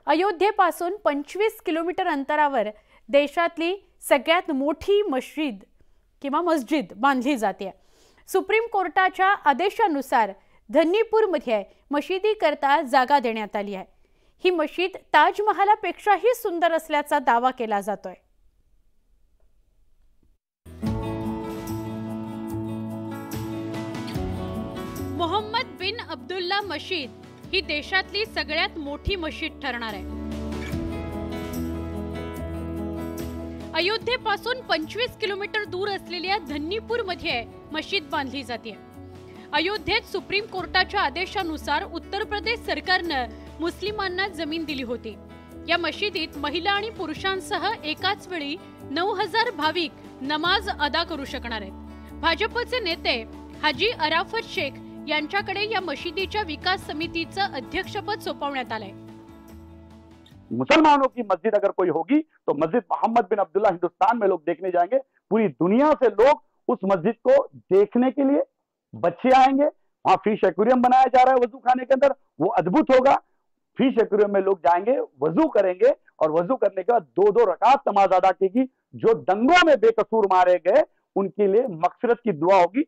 अयोध्येपासून 25 kilometre अंतरावर देशातली सगळ्यात मोठी मस्जिद बांधली जाते। सुप्रीम कोर्टाच्या आदेशानुसार धन्नीपूरमध्ये मशिदीकरता जागा देण्यात आली आहे। ही मशीद ताजमहालापेक्षाही सुंदर असल्याचा दावा केला जातोय। मोहम्मद बिन अब्दुल्ला मशीद ही देशातली सगळ्यात मोठी मशीद ठरणार आहे। अयोध्येपासून 25 किलोमीटर दूर असलेल्या धन्नीपूरमध्ये मशीद बांधली जाते। अयोध्येत सुप्रीम कोर्टाच्या आदेशानुसार उत्तर प्रदेश सरकारनं मुस्लिमांना जमीन दिली होती। या मशिदीत महिला आणि पुरुषांसह एकाच वेळी 9000 भाविक नमाज अदा करू शकणार आहेत। भाजपचे नेते हाजी अराफत शेख यांच्याकडे या मशिदीच्या विकास समितीचं अध्यक्षपद सोपवण्यात आलंय। मुसलमानों की मस्जिद अगर कोई होगी तो मस्जिद मोहम्मद बिन अब्दुल्ला हिंदुस्तान में लोग देखने जाएंगे। पूरी दुनिया से लोग उस मस्जिद को देखने के लिए बच्चे आएंगे। वहां फिश एक्वेरियम बनाया जा रहा है वजू खाने के अंदर, वो अद्भुत होगा। फिश एक्वेरियम में लोग जाएंगे, वजू करेंगे और वजू करने के बाद 2-2 रकात नमाज अदा कीगी। जो दंगों में बेकसूर मारे गए उनके लिए मगफिरत की दुआ होगी।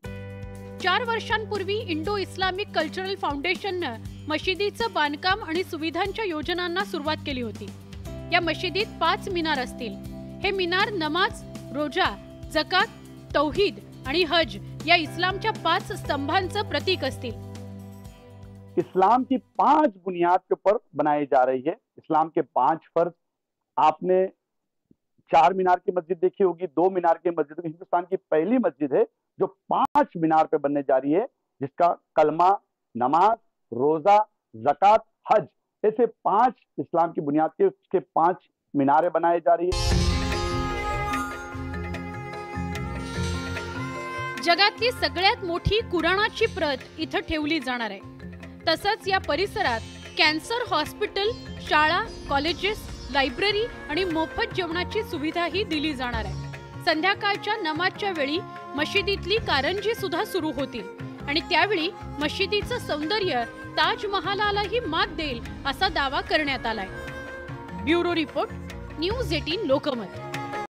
4 वर्षांपूर्वी इंडो इस्लामिक कल्चरल फाउंडेशननं मशिदीचं बांधकाम आणि सुविधांच्या योजनांना सुरुवात केली होती। या मशिदीत 5 मिनार असतील। हे मिनार नमाज, रोजा, जकात, तौहीद आणि हज या इस्लामच्या 5 स्तंभांचं प्रतीक असतील। इस्लाम की 5 बुनियाद के ऊपर बनाई जा रही है। इस्लाम के 5 फर्ज। आपने 4 मीनार की मस्जिद देखी होगी, 2 मीनार की मस्जिद। हिंदुस्तान की पहली मस्जिद है जो 5 मीनार पे बनने जा रही है, जिसका कलमा, नमाज, रोजा, ज़कात, हज ऐसे 5 इस्लाम की बुनियाद के उसके 5 मीनारें बनाई जा रही है। जगातली सगळ्यात मोठी कुराणाची प्रत इथं ठेवली जाणार आहे। तसंच या परिसरात कॅन्सर हॉस्पिटल, शाळा, कॉलेजेस, लायब्ररी आणि मोफत जेवणाची सुविधाही दिली जाणार आहे। संध्याकाळच्या नमाजच्या वेळी मशिदीतली कारंजी सुद्धा सुरू होतील आणि त्यावेळी मशिदीचं सौंदर्य ताजमहालालाही मात देईल असा दावा करण्यात आलाय। Bureau report, news 18 Lokmat.